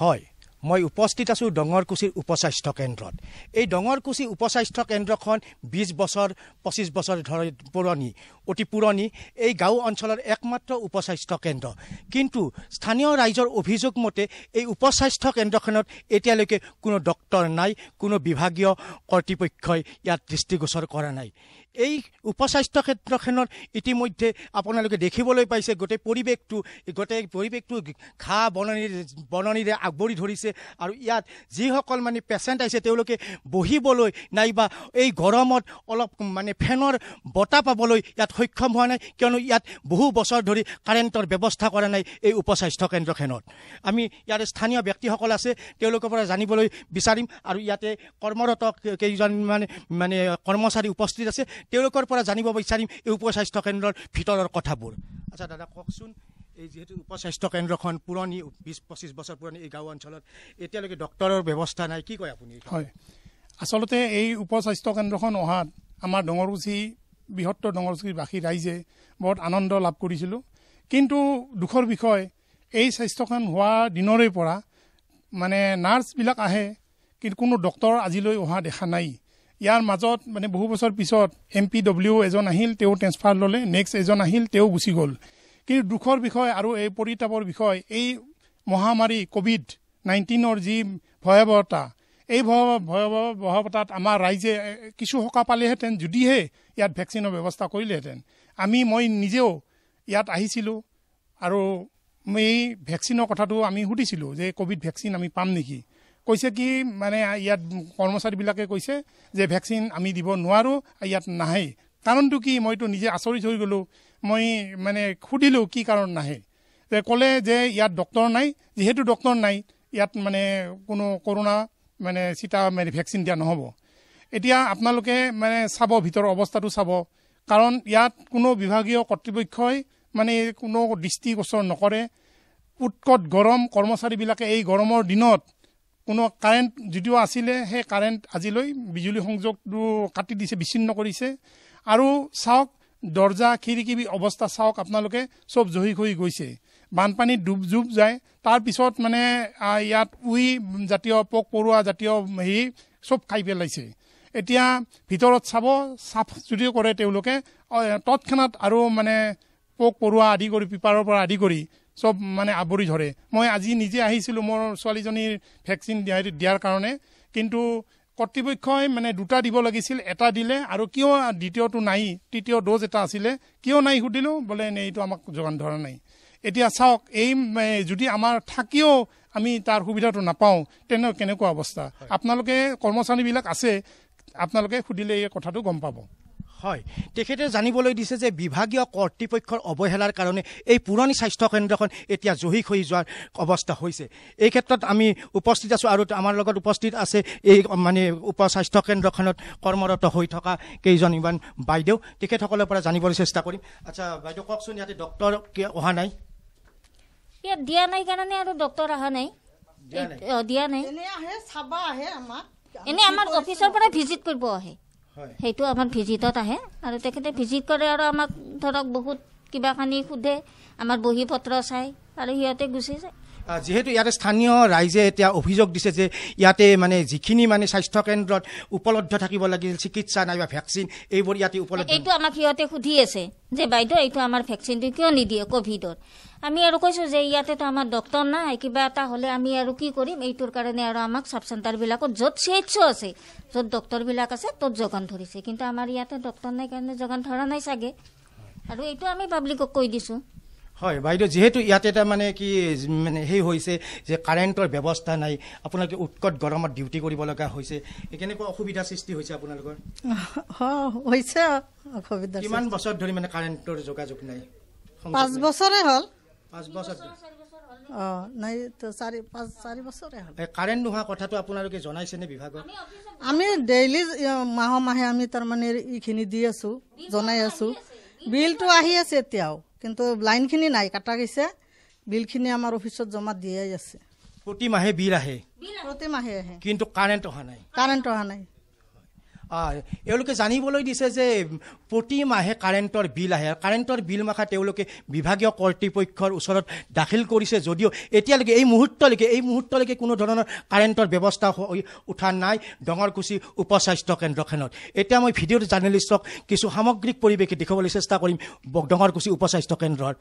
হয় মই উপস্থিত আছো ডঙৰকুছিৰ উপস্বাস্থ্য কেন্দ্ৰত এই ডঙৰকুছি উপস্বাস্থ্য কেন্দ্ৰখন 20 বছৰ 25 বছৰ ধৰি পুৰণি অতি পুৰণি এই গাঁও অঞ্চলৰ একমাত্ৰ উপস্বাস্থ্য কেন্দ্ৰ কিন্তু স্থানীয় ৰাইজৰ অভিযোগ মতে এই উপস্বাস্থ্য কেন্দ্ৰখনত এতিয়ালৈকে কোনো ডক্টৰ নাই কোনো বিভাগীয় কৰ্তৃপক্ষই ইয়াত দৃষ্টিগোচৰ কৰা নাই এই উপস্বাস্থ্য ক্ষেত্ৰখনত ইতিমধ্যে আপোনালোকে দেখিবলৈ পাইছে গোটেই পৰিৱেশটো ঘাঁহ বননিৰে আগুৰি ধৰিছে আৰু ইয়াত যিসকল মানে পেচেণ্ট আহিছে তেওঁলোকে বহিবলৈ নাইবা এই গৰমত অলপ মানে ফেনৰ বতাহ পাবলৈ ইয়াত সক্ষম হোৱা নাই কিয়নো ইয়াত বহু বছৰ ধৰি কাৰেণ্টৰ ব্যৱস্থা কৰা নাই এই উপস্বাস্থ্য কেন্দ্ৰখনত আমি ইয়াত স্থানীয় ব্যক্তিসকল আছে তেওঁলোকৰ পৰা জানিবলৈ বিচাৰিম আৰু ইয়াতে কৰ্মৰত কেইজন মানে কৰ্মচাৰী উপস্থিত আছে তেওঁলোকৰ পৰা জানিব বিচাৰিম এই উপস্বাস্থ্য কেন্দ্ৰৰ ভিতৰৰ কথাবোৰ আচ্ছা দাদা কওকচোন এই যেহেতু উপস্বাস্থ্য কেন্দ্ৰখন পুৰণি 20-25 বছৰ পুৰণি এই গাঁও অঞ্চলত এতিয়ালৈকে ডক্টৰৰ ব্যৱস্থা নাই কি কয় আপুনি হয় আসলতে এই উপস্বাস্থ্য কেন্দ্ৰখন অহাত আমাৰ ডঙৰকুছি বৃহত্তৰ ডঙৰকুছিবাসী ৰাইজে বহুত আনন্দ লাভ কৰিছিলোঁ কিন্তু দুখৰ বিষয় এই স্বাস্থ্যখন হোৱা দিনৰে পৰা মানে নাৰ্ছবিলাক আহে কিন্তু কোনো ডক্টৰ আজিলৈ অহা দেখা নাই ইয়াৰ মাজত মানে বহু বছৰ পিছত MPW এজন আহিল তেওঁ ট্ৰেন্সফাৰ ল'লে নেক্সট এজন আহিল তেওঁ গুচি গ'ল কিন্তু দুখৰ বিষয় আৰু এই পৰিতাপৰ বিষয় এই মহামাৰী COVID-19ৰ যি ভয়াৱহতা এই ভয়াৱহতাত আমাৰ ৰাইজে কিছু সকাহ পালেহেঁতেন যদিহে ইয়াত ভেকচিনৰ ব্যৱস্থা কৰিলেহেঁতেন মই নিজেও ইয়াত আহিছিলোঁ আৰু এই ভেকচিনৰ কথাটো আমি সুধিছিলোঁ যে কোভিড ভেকচিন আমি পাম নেকি কৈছে কি মানে ইয়াত কৰ্মচাৰীবিলাকে কৈছে যে ভেকচিন আমি দিব নোৱাৰোঁ ইয়াত নাহে কাৰণটো কি মইতো নিজে আচৰিত হৈ গ'লোঁ মই মানে সুধিলোঁ কি কাৰণ নাহে যে ক'লে যে ইয়াত ডক্টৰ নাই যিহেতু ডক্টৰ নাই ইয়াত মানে কোনো কৰোনা মানে চিটা মানে ভেকচিন দিয়া নহ'ব এতিয়া আপোনালোকে মানে চাব ভিতৰৰ অৱস্থাটো চাব কাৰণ ইয়াত কোনো বিভাগীয় কৰ্তৃপক্ষই মানে কোনো দৃষ্টিগোচৰ নকৰে উৎকট গৰম কৰ্মচাৰীবিলাকে এই গৰমৰ দিনত কোনো কাৰেণ্ট যদিও আছিলে সেই কাৰেণ্ট আজিলৈ বিজুলী সংযোগটো কাটি দিছে বিচ্ছিন্ন কৰিছে আৰু চাওক দৰ্জা খিৰিকী অৱস্থা চাওক আপোনালোকে চব জহি হৈ গৈছে বানপানীত ডুব যায় তাৰ পিছত মানে ইয়াত জাতীয় পোক পৰুৱা জাতীয় হেৰি চব খাই পেলাইছে এতিয়া ভিতৰত চাফ যদিও কৰে তেওঁলোকে তৎক্ষণাত আৰু মানে পোক পৰুৱা আদি কৰি পিপাৰৰ পৰা আদি কৰি চব মানে আৱৰি ধৰে মই আজি নিজে আহিছিলোঁ মোৰ ছোৱালীজনীৰ ভেকচিন দিয়াৰ কাৰণে কিন্তু কৰ্তৃপক্ষই মানে দুটা দিব লাগিছিল এটা দিলে আৰু কিয় দ্বিতীয়টো নাই তৃতীয় ড'জ এটা আছিলে কিয় নাই সুধিলোঁ বোলে এইটো আমাক যোগান ধৰা নাই এতিয়া চাওক এই যদি আমাৰ থাকিও আমি তাৰ সুবিধাটো নাপাওঁ তেনে কেনেকুৱা অৱস্থা আপোনালোকে কৰ্মচাৰীবিলাক আছে আপোনালোকে সুধিলে এই কথাটো গম পাব হয় তেখেতে জানিবলৈ দিছে যে বিভাগীয় কৰ্তৃপক্ষৰ অৱহেলাৰ কাৰণে এই পুৰণি স্বাস্থ্য কেন্দ্ৰখন এতিয়া জহি হৈ যোৱাৰ অৱস্থা হৈছে এই ক্ষেত্ৰত আমি উপস্থিত আছোঁ আৰু আমাৰ লগত উপস্থিত আছে এই মানে উপস্বাস্থ্য কেন্দ্ৰখনত কৰ্মৰত হৈ থকা কেইজনমান বাইদেউ তেখেতসকলৰ পৰা জানিবলৈ চেষ্টা কৰিম আচ্ছা বাইদেউ কওকচোন ইয়াতে ডক্টৰ অহা নাই ইয়াত দিয়া নাই কাৰণে আৰু ডক্টৰ অহা নাই দিয়া নাই এনে আমাৰ অফিচৰ পৰা ভিজিট কৰিব আহে সেইটো আমাৰ ভিজিটত আহে আৰু তেখেতে ভিজিট কৰে আৰু আমাক ধৰক বহুত কিবা কানি সোধে আমাৰ বহি পত্ৰ চাই আৰু সিহঁতে গুচি যায় যেহেতু ইয়াতে স্থানীয় ৰাইজে এতিয়া অভিযোগ দিছে যে ইয়াতে মানে যিখিনি মানে স্বাস্থ্য কেন্দ্ৰত উপলব্ধ থাকিব লাগিছিল চিকিৎসা নাইবা ভেকচিন এইবোৰ ইয়াতে উপলব্ধ এইটো আমাক সিহঁতে সুধি আছে যে বাইদেউ এইটো আমাৰ ভেকচিনটো কিয় নিদিয়ে কোভিডৰ আমি আৰু কৈছোঁ যে ইয়াতেতো আমাৰ ডক্টৰ নাই কিবা এটা হ'লে আমি আৰু কি কৰিম এইটোৰ কাৰণে আৰু আমাক চাব চেণ্টাৰবিলাকত য'ত CHO আছে য'ত ডক্টৰবিলাক আছে ত'ত যোগান ধৰিছে কিন্তু আমাৰ ইয়াতে ডক্টৰ নাই কাৰণে যোগান ধৰা নাই চাগে আৰু এইটো আমি পাব্লিকক কৈ দিছোঁ হয় বাইদেউ যেহেতু ইয়াতে এটা মানে কি মানে সেই হৈছে যে কাৰেণ্টৰ ব্যৱস্থা নাই আপোনালোকে উৎকট গৰমত ডিউটি কৰিব লগা হৈছে কেনেকুৱা অসুবিধা সৃষ্টি হৈছে আপোনালোকৰ হৈছে অসুবিধা কিমান বছৰ ধৰি মানে কাৰেণ্টৰ যোগাযোগ নাই 5 বছৰে হ'ল 5 বছৰ নাই তো 4 বছৰে হ'ল কাৰেণ্ট নোহোৱা কথাটো আপোনালোকে জনাইছেনে বিভাগত আমি ডেইলি মাহে আমি তাৰমানে এইখিনি দি আছোঁ জনাই আছোঁ বিলটো আহি আছে এতিয়াও কিন্তু লাইনখিনি নাই কাটা গৈছে বিলখিনি আমাৰ অফিচত জমা দিয়াই আছে প্ৰতি মাহে বিল আহে প্ৰতি মাহে আহে কিন্তু কাৰেণ্ট অহা নাই এওঁলোকে জানিবলৈ দিছে যে প্ৰতি মাহে কাৰেণ্টৰ বিল আহে কাৰেণ্টৰ বিল মাখা তেওঁলোকে বিভাগীয় কৰ্তৃপক্ষৰ ওচৰত দাখিল কৰিছে যদিও এতিয়ালৈকে এই মুহূৰ্তলৈকে কোনো ধৰণৰ কাৰেণ্টৰ ব্যৱস্থা উঠা নাই ডঙৰকুছি উপস্বাস্থ্য কেন্দ্ৰখনত এতিয়া মই ভিডিঅ'ত জাৰ্নেলিষ্টক কিছু সামগ্ৰিক পৰিৱেশ দেখুৱাবলৈ চেষ্টা কৰিম ডঙৰকুছি উপস্বাস্থ্য কেন্দ্ৰৰ